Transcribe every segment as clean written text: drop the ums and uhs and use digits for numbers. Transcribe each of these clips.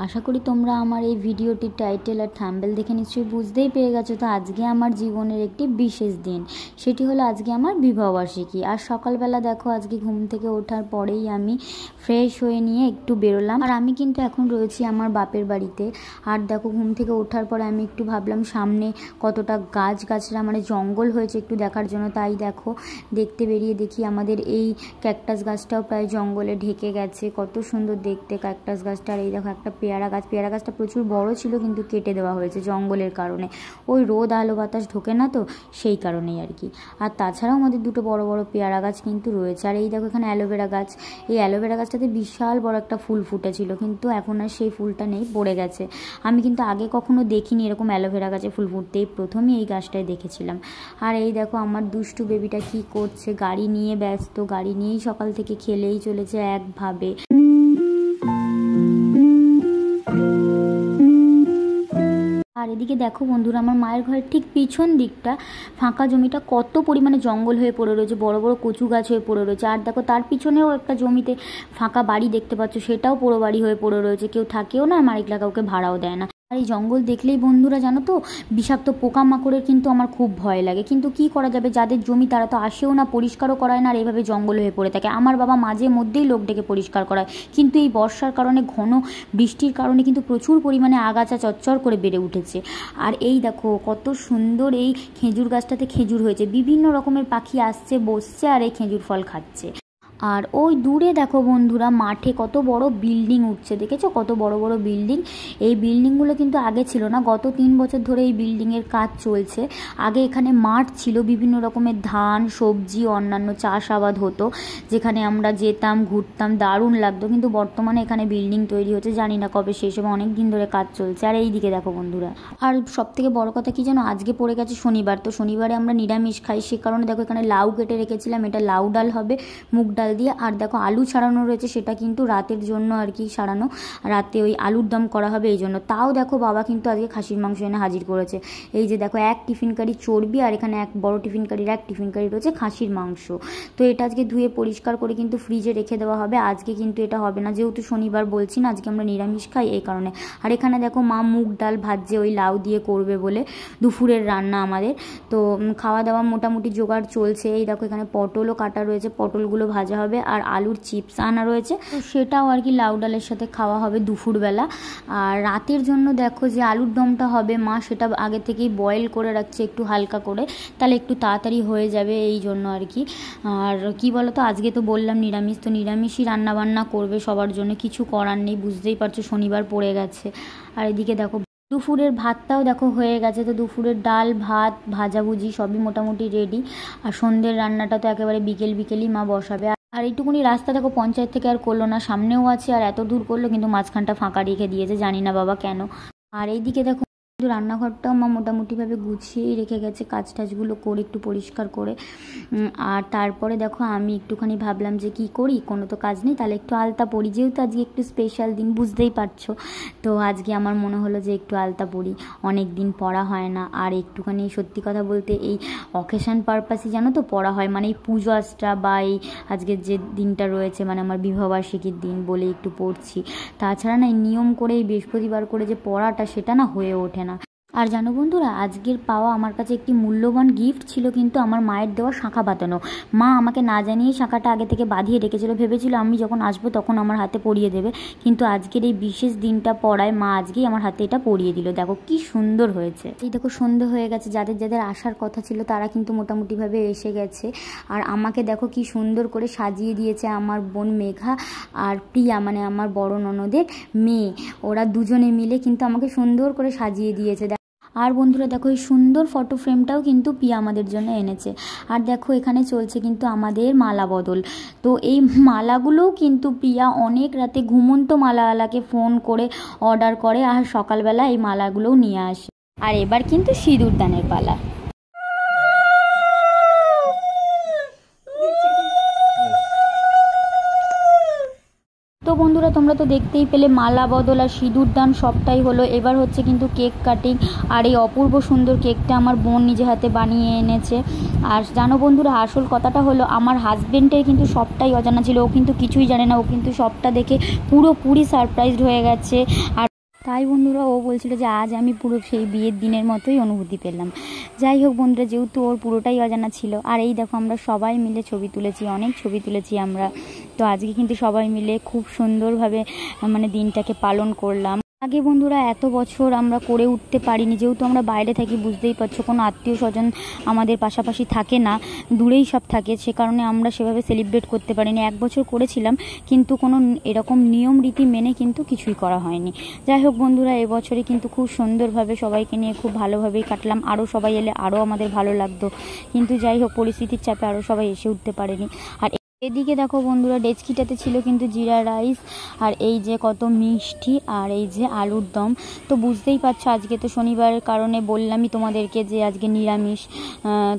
আশা করি তোমরা আমার এই ভিডিওটির টাইটেল আর থাম্বনেল দেখে নিশ্চয়ই বুঝতেই পেরে গেছো। তো আজকে আমার জীবনের একটি বিশেষ দিন, সেটি হলো আজকে আমার বিবাহবার্ষিকী। আর সকালবেলা দেখো আজকে ঘুম থেকে ওঠার পরেই আমি ফ্রেশ হয়ে নিয়ে একটু বেরোলাম। আর আমি কিন্তু এখন রয়েছি আমার বাপের বাড়িতে। আর দেখো ঘুম থেকে ওঠার পরে আমি একটু ভাবলাম সামনে কতটা গাছগাছরা মানে জঙ্গল হয়েছে একটু দেখার জন্য। তাই দেখো দেখতে বেরিয়ে দেখি আমাদের এই ক্যাকটাস গাছটাও প্রায় জঙ্গলে ঢেকে গেছে। কত সুন্দর দেখতে ক্যাকটাস গাছটা। আর এই দেখো একটা পেয়ারা গাছটা প্রচুর বড় ছিল কিন্তু কেটে দেওয়া হয়েছে জঙ্গলের কারণে। ওই রোদ আলো বাতাস ঢোকে না তো সেই কারণেই আর কি। আর তাছাড়াও আমাদের দুটো বড় বড় পেয়ারা গাছ কিন্তু রয়েছে। আর এই দেখো এখানে অ্যালোভেরা গাছ। এই অ্যালোভেরা গাছটাতে বিশাল বড় একটা ফুল ফুটেছিল, কিন্তু এখন আর সেই ফুলটা নেই, পড়ে গেছে। আমি কিন্তু আগে কখনো দেখিনি এরকম অ্যালোভেরা গাছে ফুল ফুটতে, এই প্রথমই এই গাছটায় দেখেছিলাম। আর এই দেখো আমার দুষ্টু বেবিটা কি করছে, গাড়ি নিয়ে ব্যস্ত, গাড়ি নিয়েই সকাল থেকে খেলেই চলেছে একভাবে। আর এদিকে দেখো বন্ধুরা, আমার মায়ের ঘরের ঠিক পিছন দিকটা ফাঁকা জমিটা কত পরিমাণে জঙ্গল হয়ে পড়ে রয়েছে, বড় বড় কচু গাছ হয়ে পড়ে রয়েছে। আর দেখো তার পিছনেও একটা জমিতে ফাঁকা বাড়ি দেখতে পাচ্ছ, সেটাও পুরো বাড়ি হয়ে পড়ে রয়েছে, কেউ থাকেও না, মালিকরা কাউকে ভাড়াও দেয় না। আর এই জঙ্গল দেখলেই বন্ধুরা জানো তো বিষাক্ত পোকামাকড়ের কিন্তু আমার খুব ভয় লাগে, কিন্তু কি করা যাবে, যাদের জমি তারা তো আসেও না, পরিষ্কারও করায় না, আর এইভাবে জঙ্গল হয়ে পড়ে থাকে। আমার বাবা মাঝে মধ্যেই লোক ডেকে পরিষ্কার করায়, কিন্তু এই বর্ষার কারণে ঘন বৃষ্টির কারণে কিন্তু প্রচুর পরিমাণে আগাছা চচ্চর করে বেড়ে উঠেছে। আর এই দেখো কত সুন্দর এই খেজুর গাছটাতে খেজুর হয়েছে, বিভিন্ন রকমের পাখি আসছে বসছে আর এই খেজুর ফল খাচ্ছে। আর ওই দূরে দেখো বন্ধুরা মাঠে কত বড় বিল্ডিং উঠছে, দেখেছো কত বড় বড় বিল্ডিং। এই বিল্ডিংগুলো কিন্তু আগে ছিল না, গত 3 বছর ধরে এই বিল্ডিংয়ের কাজ চলছে। আগে এখানে মাঠ ছিল, বিভিন্ন রকমের ধান সবজি অন্যান্য চাষাবাদ হতো, যেখানে আমরা যেতাম ঘুরতাম, দারুণ লাগতো। কিন্তু বর্তমানে এখানে বিল্ডিং তৈরি হচ্ছে, জানি না কবে শেষ হবে, অনেক দিন ধরে কাজ চলছে। আর এই দিকে দেখো বন্ধুরা, আর সব থেকে বড় কথা কি জানো, আজকে পড়ে গেছে শনিবার, তো শনিবারে আমরা নিরামিষ খাই, সে কারণে দেখো এখানে লাউ কেটে রেখেছিলাম, এটা লাউ ডাল হবে মুগ ডাল দিয়ে। আর দেখো আলু ছাড়ানো রয়েছে, সেটা কিন্তু রাতের জন্য আর কি ছাড়ানো, রাতে ওই আলুর দম করা হবে এই জন্য। তাও দেখো বাবা কিন্তু আজকে খাসির মাংস এনে হাজির করেছে। এই যে দেখো এক টিফিন কারি চর্বি, আর এখানে এক বড় টিফিন কারির এক টিফিন কারি রয়েছে খাসির মাংস। তো এটা আজকে ধুয়ে পরিষ্কার করে কিন্তু ফ্রিজে রেখে দেওয়া হবে। আজকে কিন্তু এটা হবে না, যেহেতু শনিবার বলছি না, আজকে আমরা নিরামিষ খাই এই কারণে। আর এখানে দেখো মা মুগ ডাল ভাজছে, ওই লাউ দিয়ে করবে বলে, দুপুরের রান্না আমাদের। তো খাওয়া দাওয়া মোটামুটি জোগাড় চলছে। এই দেখো এখানে পটলও কাটা রয়েছে, পটলগুলো ভাজা হবে, আর আলুর চিপস আনা রয়েছে, তো সেটাও আর কি লাউ ডালের সাথে খাওয়া হবে দুপুরবেলা। আর রাতের জন্য দেখো যে আলুর দমটা হবে, মা সেটা আগে থেকেই বয়েল করে রাখছে একটু হালকা করে, তাহলে একটু তাড়াতাড়ি হয়ে যাবে এই জন্য আর কি। আর কি বলো তো, আজকে তো বললাম নিরামিষ, তো নিরামিষই রান্নাবান্না করবে সবার জন্য, কিছু করার নেই, বুঝতেই পারছো শনিবার পড়ে গেছে। আর এদিকে দেখো দুপুরের ভাতটাও দেখো হয়ে গেছে, তো দুপুরের ডাল ভাত ভাজাভুজি সবই মোটামুটি রেডি। আর সন্ধ্যের রান্নাটা তো একেবারে বিকেলই মা বসাবে। আর এইটুকুনি রাস্তা দেখো পঞ্চায়েত থেকে আর করলো না, সামনেও আছে আর এত দূর করলো, কিন্তু মাঝখানটা ফাঁকা রেখে দিয়েছে, জানি না বাবা কেন। আর এইদিকে দেখো রান্নাঘরটাও মা মোটামুটিভাবে গুছিয়েই রেখে গেছে, কাজ টাজগুলো করে একটু পরিষ্কার করে। আর তারপরে দেখো আমি একটুখানি ভাবলাম যে কি করি, কোনো তো কাজ নেই, তাহলে একটু আলতা পরি, যেহেতু আজকে একটু স্পেশাল দিন বুঝতেই পারছো। তো আজকে আমার মনে হলো যে একটু আলতা পরি, অনেক দিন পরা হয় না। আর একটুখানি সত্যি কথা বলতে এই অকেশন পারপাসই জানো তো পরা হয়, মানে এই পুজো আজটা বা এই আজকের যে দিনটা রয়েছে মানে আমার বিবাহবার্ষিকীর দিন বলে একটু পড়ছি। তাছাড়া না এই নিয়ম করে এই বৃহস্পতিবার করে যে পড়াটা সেটা না হয়ে ওঠে না। আর জানো বন্ধুরা, আজকের পাওয়া আমার কাছে একটি মূল্যবান গিফট ছিল, কিন্তু আমার মায়ের দেওয়া শাঁখা বাঁধানো। মা আমাকে না জানিয়েই শাঁখাটা আগে থেকে বাঁধিয়ে রেখেছিল, ভেবেছিল আমি যখন আসবো তখন আমার হাতে পরিয়ে দেবে, কিন্তু আজকের এই বিশেষ দিনটা পড়ায় মা আজকেই আমার হাতে এটা পরিয়ে দিল। দেখো কি সুন্দর হয়েছে। এই দেখো সন্ধে হয়ে গেছে, যাদের যাদের আসার কথা ছিল তারা কিন্তু মোটামুটিভাবে এসে গেছে। আর আমাকে দেখো কি সুন্দর করে সাজিয়ে দিয়েছে আমার বোন মেঘা আর প্রিয়া, মানে আমার বড় ননদের মেয়ে, ওরা দুজনে মিলে কিন্তু আমাকে সুন্দর করে সাজিয়ে দিয়েছে। আর বন্ধুরা দেখো এই সুন্দর ফটো ফ্রেমটাও কিন্তু পিয়া আমাদের জন্য এনেছে। আর দেখো এখানে চলছে কিন্তু আমাদের মালা বদল, তো এই মালাগুলোও কিন্তু প্রিয়া অনেক রাতে ঘুমন্ত মালাওয়ালাকে ফোন করে অর্ডার করে, আর সকালবেলা এই মালাগুলোও নিয়ে আসে। আর এবার কিন্তু সিঁদুর দানের পালা। তো বন্ধুরা তোমরা তো দেখতেই পেলে মালা বদল আর সিঁদুর দান সবটাই হলো। এবার হচ্ছে কিন্তু কেক কাটিং, আর এই অপূর্ব সুন্দর কেকটা আমার বোন নিজে হাতে বানিয়ে এনেছে। আর জানো বন্ধুরা, আসল কথাটা হলো আমার হাজবেন্ডের কিন্তু সবটাই অজানা ছিল, ও কিন্তু কিছুই জানে না, ও কিন্তু সবটা দেখে পুরোপুরি সারপ্রাইজড হয়ে গেছে। আর তাই বন্ধুরা ও বলছিল যে আজ আমি পুরো সেই বিয়ের দিনের মতোই অনুভূতি পেলাম। যাই হোক বন্ধুরা, যেহেতু ওর পুরোটাই অজানা ছিল। আর এই দেখো আমরা সবাই মিলে ছবি তুলেছি, অনেক ছবি তুলেছি আমরা। তো আজকে কিন্তু সবাই মিলে খুব সুন্দরভাবে মানে দিনটাকে পালন করলাম। আগে বন্ধুরা এত বছর আমরা করে উঠতে পারিনি, যেহেতু আমরা বাইরে থাকি, বুঝতেই পারছো, কোনো আত্মীয় স্বজন আমাদের পাশাপাশি থাকে না, দূরেই সব থাকে, সে কারণে আমরা সেভাবে সেলিব্রেট করতে পারিনি। 1 বছর করেছিলাম, কিন্তু কোনো এরকম নিয়ম রীতি মেনে কিন্তু কিছুই করা হয়নি। যাই হোক বন্ধুরা, এবছরে কিন্তু খুব সুন্দরভাবে সবাইকে নিয়ে খুব ভালোভাবেই কাটলাম। আরও সবাই এলে আরও আমাদের ভালো লাগতো, কিন্তু যাই হোক পরিস্থিতির চাপে আরও সবাই এসে উঠতে পারেনি। আর এদিকে দেখো বন্ধুরা, ডেচকিটাতে ছিল কিন্তু জিরা রাইস, আর এই যে কত মিষ্টি, আর এই যে আলুর দম। তো বুঝতেই পারছো আজকে তো শনিবারের কারণে বললামই তোমাদেরকে যে আজকে নিরামিষ।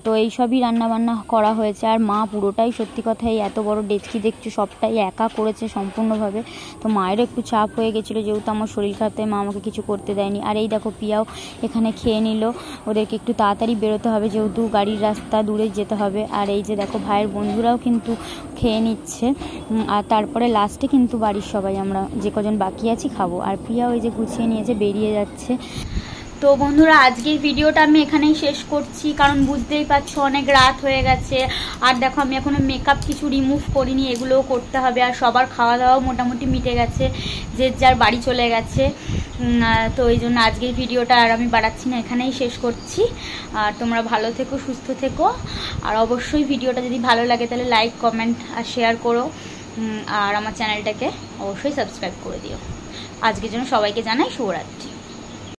তো এই সবই রান্নাবান্না করা হয়েছে। আর মা পুরোটাই, সত্যি কথাই, এত বড় ডেচকি দেখছো সবটাই একা করেছে সম্পূর্ণভাবে। তো মায়েরও একটু চাপ হয়ে গেছিলো, যেহেতু আমার শরীর খারাপে মা আমাকে কিছু করতে দেয়নি। আর এই দেখো পিয়াও এখানে খেয়ে নিল, ওদেরকে একটু তাড়াতাড়ি বেরোতে হবে, যেহেতু গাড়ির রাস্তা দূরে যেতে হবে। আর এই যে দেখো ভাইয়ের বন্ধুরাও কিন্তু খেয়ে নিচ্ছে। আর তারপরে লাস্টে কিন্তু বাড়ির সবাই আমরা যে কজন বাকি আছি খাবো। আর প্রিয়া ওই যে গুছিয়ে নিয়েছে, বেরিয়ে যাচ্ছে। তো বন্ধুরা, আজকের ভিডিওটা আমি এখানেই শেষ করছি, কারণ বুঝতেই পারছো অনেক রাত হয়ে গেছে। আর দেখো আমি এখনো মেকআপ কিছু রিমুভ করিনি, এগুলোও করতে হবে। আর সবার খাওয়া দাওয়াও মোটামুটি মিটে গেছে, যে যার বাড়ি চলে গেছে। তো এই জন্য আজকের ভিডিওটা আর আমি বাড়াচ্ছি না, এখানেই শেষ করছি। আর তোমরা ভালো থেকো, সুস্থ থেকো। আর অবশ্যই ভিডিওটা যদি ভালো লাগে তাহলে লাইক, কমেন্ট আর শেয়ার করো। আর আমার চ্যানেলটাকে অবশ্যই সাবস্ক্রাইব করে দিও। আজকের জন্য সবাইকে জানাই শুভরাত্রি।